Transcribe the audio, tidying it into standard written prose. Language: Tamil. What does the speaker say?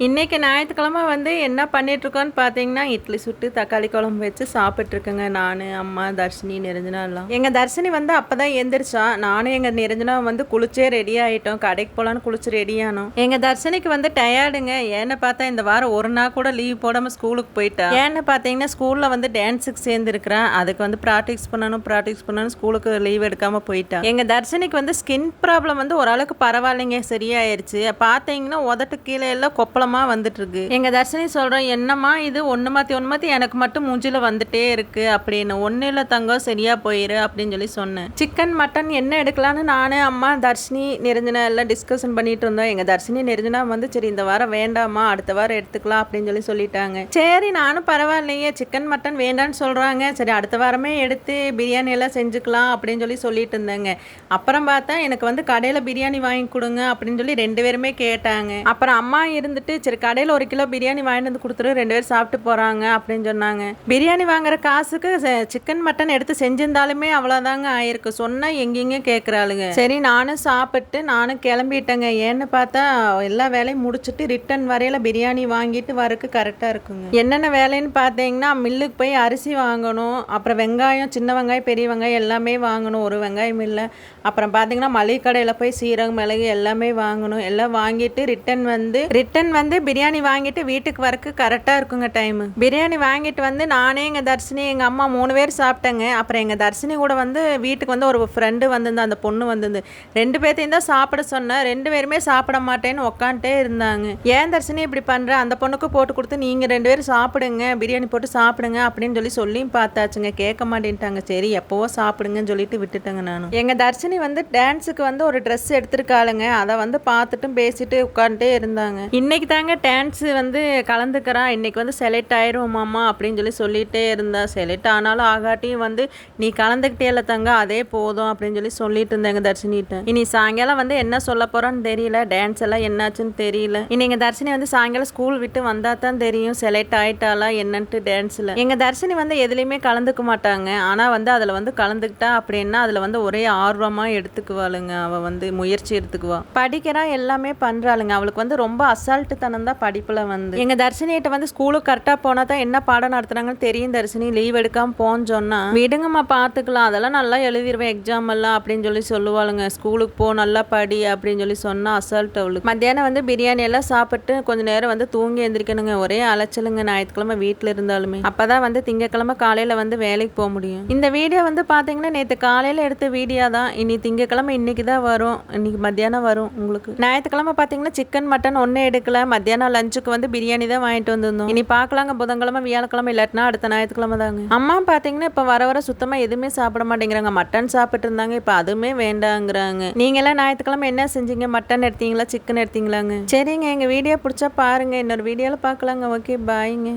இன்னைக்கு ஞாயிற்றுக்கிழமை வந்து என்ன பண்ணிட்டுருக்கோன்னு பார்த்தீங்கன்னா, இட்லி சுட்டு தக்காளி குழம்பு வச்சு சாப்பிட்ருக்கேங்க. நான், அம்மா, தர்ஷினி, நிரஞ்சனா எல்லாம். எங்கள் தர்ஷினி வந்து அப்போ தான் எந்திரிச்சா. நானும் எங்கள் நிரஞ்சனா வந்து குளிச்சே ரெடி ஆகிட்டோம். கடைக்கு போகலான்னு குளிச்சு ரெடி ஆனோம். எங்கள் தர்ஷினிக்கு வந்து டயர்டுங்க. ஏன்னு பார்த்தா இந்த வாரம் ஒரு நாள் கூட லீவ் போடாமல் ஸ்கூலுக்கு போயிட்டா. ஏன்னு பார்த்தீங்கன்னா ஸ்கூலில் வந்து டான்ஸுக்கு சேர்ந்துருக்கிறேன். அதுக்கு வந்து ப்ராக்டிஸ் பண்ணணும் ஸ்கூலுக்கு லீவ் எடுக்காமல் போயிட்டா. எங்கள் தர்ஷினிக்கு வந்து ஸ்கின் ப்ராப்ளம் வந்து ஓரளவுக்கு பரவாயில்லைங்க, சரியாயிருச்சு. பார்த்தீங்கன்னா உதட்டு கீழே எல்லாம் கொப்பளம் வந்துட்டு இருக்கு. எங்க தர்ஷினி சொல்றோம், என்னம்மா இது ஒன்று மாற்றி எனக்கு மட்டும் மூஞ்சில வந்துட்டே இருக்கு அப்படின்னு. ஒன்றும் இல்லை தங்கம், சரியா போயிரு அப்படின்னு சொல்லி சொன்னேன். சிக்கன் மட்டன் என்ன எடுக்கலான்னு நானு, அம்மா, தர்ஷினி, நிரஞ்சனா எல்லாம் டிஸ்கஷன் பண்ணிட்டு இருந்தோம். எங்க தர்ஷினி நிரஞ்சனா வந்து சரி இந்த வாரம் வேண்டாமா, அடுத்த வாரம் எடுத்துக்கலாம் அப்படின்னு சொல்லிட்டாங்க. சரி நானும் பரவாயில்லையே, சிக்கன் மட்டன் வேண்டான்னு சொல்றாங்க, சரி அடுத்த வாரமே எடுத்து பிரியாணி எல்லாம் செஞ்சுக்கலாம் அப்படின்னு சொல்லிட்டு இருந்தேங்க. அப்புறம் பார்த்தா எனக்கு வந்து கடையில் பிரியாணி வாங்கி கொடுங்க அப்படின்னு சொல்லி 2 பேருமே கேட்டாங்க. அப்புறம் அம்மா இருந்துட்டு சரி கடையில் 1 கிலோ பிரியாணி வாங்கிட்டு வந்து கொடுத்துரு, 2 பேர் சாப்பிட்டு போகிறாங்க அப்படின்னு சொன்னாங்க. பிரியாணி வாங்குற காசுக்கு சிக்கன் மட்டன் எடுத்து செஞ்சிருந்தாலுமே அவ்வளோதாங்க ஆயிருக்கு. சொன்னால் எங்கெங்க கேட்குறாளுங்க. சரி நானும் சாப்பிட்டு நானும் கிளம்பிட்டேங்க. ஏன்னு பார்த்தா எல்லா வேலையும் முடிச்சுட்டு ரிட்டன் வரையில் பிரியாணி வாங்கிட்டு வரக்கு கரெக்டாக இருக்குங்க. என்னென்ன வேலைன்னு பார்த்தீங்கன்னா, மில்லுக்கு போய் அரிசி வாங்கணும், அப்புறம் வெங்காயம், சின்ன வெங்காயம், பெரிய வெங்காயம் எல்லாமே வாங்கணும், ஒரு வெங்காயம் இல்லை. அப்புறம் பார்த்தீங்கன்னா மளிகை கடையில் போய் சீரகம், மிளகு எல்லாமே வாங்கணும். எல்லாம் வாங்கிட்டு ரிட்டன் வந்து பிரியாணி வாங்கிட்டு வீட்டுக்கு வரக்கு கரெக்டாக இருக்குங்க டைமு. பிரியாணி வாங்கிட்டு வந்து நானே, எங்கள் தர்ஷினி, எங்கள் அம்மா 3 பேர் சாப்பிட்டேங்க. அப்புறம் எங்கள் தர்ஷினி கூட வந்து வீட்டுக்கு வந்து ஒரு ஃப்ரெண்டு வந்திருந்தா, அந்த பொண்ணு வந்திருந்து 2 பேர்த்தையும் தான் சாப்பிட சொன்னேன். 2 பேருமே சாப்பிட மாட்டேன்னு உக்காந்துட்டே இருந்தாங்க. ஏன் தர்ஷினி இப்படி பண்ணுற, அந்த பொண்ணுக்கு போட்டு கொடுத்து நீங்கள் 2 பேரும் சாப்பிடுங்க, பிரியாணி போட்டு சாப்பிடுங்க அப்படின்னு சொல்லியும் பார்த்தாச்சுங்க. கேட்க மாட்டேன்ட்டாங்க. சரி எப்போவோ சாப்பிடுங்கன்னு சொல்லிட்டு விட்டுட்டேங்க. நானும் எங்கள் தர்ஷினி வந்து டான்ஸுக்கு வந்து ஒரு ட்ரெஸ் எடுத்திருக்காளுங்க. அதை வந்து பார்த்துட்டும் பேசிட்டு உட்காந்துட்டே இருந்தாங்க. இன்னைக்கு தாங்க டான்ஸ் வந்து கலந்துக்கிறான், இன்னைக்கு வந்து செலக்ட் ஆயிடுவோமாம்மா அப்படின்னு சொல்லிட்டே இருந்தா. செலக்ட் ஆனாலும் ஆகாட்டியும் வந்து நீ கலந்துக்கிட்டே இல்லை தங்க, அதே போதும் அப்படின்னு சொல்லிட்டு இருந்தாங்க தர்ஷினிட்ட. இனி சாயங்காலம் வந்து என்ன சொல்ல போறான்னு தெரியல, டான்ஸ் எல்லாம் என்னாச்சுன்னு தெரியல. இனி எங்க தர்ஷினி வந்து சாயங்காலம் ஸ்கூல் விட்டு வந்தா தான் தெரியும் செலக்ட் ஆயிட்டாளா என்னன்ட்டு டான்ஸ்ல. எங்க தர்ஷினி வந்து எதுலையுமே கலந்துக்க மாட்டாங்க. ஆனா வந்து அதுல வந்து கலந்துக்கிட்டா அப்படின்னா அதுல வந்து ஒரே ஆர்வமா எடுத்துக்குவாளுங்க. அவ வந்து முயற்சி எடுத்துக்குவா, படிக்கிறா, எல்லாமே பண்றாளுங்க. அவளுக்கு வந்து ரொம்ப அசால்ட்டு தனம் தான் படிப்புல வந்து. எங்க தர்ஷினிகிட்ட வந்து ஸ்கூலுக்கு கரெக்டா போனா தான் என்ன பாடம் நடத்துறாங்கன்னு தெரியும். தர்ஷினி லீவ் எடுக்காம போன்னு சொன்னா, விடுங்கம்மா பார்த்துக்கலாம், அதெல்லாம் நல்லா எழுதிடுவேன் எக்ஸாம் எல்லாம் அப்படின்னு சொல்லுவாளுங்க. ஸ்கூலுக்கு போ, நல்லா படி அப்படின்னு சொன்னா அசால்ட் அவளுக்கு. மத்தியானம் வந்து பிரியாணி எல்லாம் சாப்பிட்டு கொஞ்ச நேரம் வந்து தூங்கி எந்திரிக்கணுங்க. ஒரே அலைச்சலுங்க ஞாயிற்றுக்கிழமை வீட்டில் இருந்தாலுமே. அப்பதான் வந்து திங்கக்கிழமை காலையில வந்து வேலைக்கு போக முடியும். இந்த வீடியோ வந்து பாத்தீங்கன்னா நேற்று காலையில எடுத்த வீடியோ தான். இனி திங்கக்கிழமை இன்னைக்கு தான் வரும், இன்னைக்கு மத்தியானம் வரும். உங்களுக்கு ஞாயிற்றுக்கிழமை பார்த்தீங்கன்னா சிக்கன் மட்டன் ஒன்றே எடுக்கல. மத்தியானம் லஞ்சுக்கு வந்து பிரியாணி தான் வாங்கிட்டு வந்திருந்தோம். இனி பார்க்கலாங்க புதன்கிழமை, வியாழக்கிழமை, இல்லாட்டினா அடுத்த ஞாயிற்றுக்கிழமை தாங்க. அம்மா பார்த்தீங்கன்னா இப்போ வர சுத்தமாக எதுவுமே சாப்பிட மாட்டேங்கிறாங்க. மட்டன் சாப்பிட்டு இருந்தாங்க, இப்போ அதுவுமே வேண்டாங்கிறாங்க. நீங்களாம் ஞாயிற்றுக்கிழமை என்ன செஞ்சீங்க? மட்டன் எடுத்தீங்களா, சிக்கன் எடுத்தீங்களாங்க? சரிங்க, எங்கள் வீடியோ பிடிச்சா பாருங்க, இன்னொரு வீடியோவில் பார்க்கலாங்க. ஓகே, பாய்ங்க.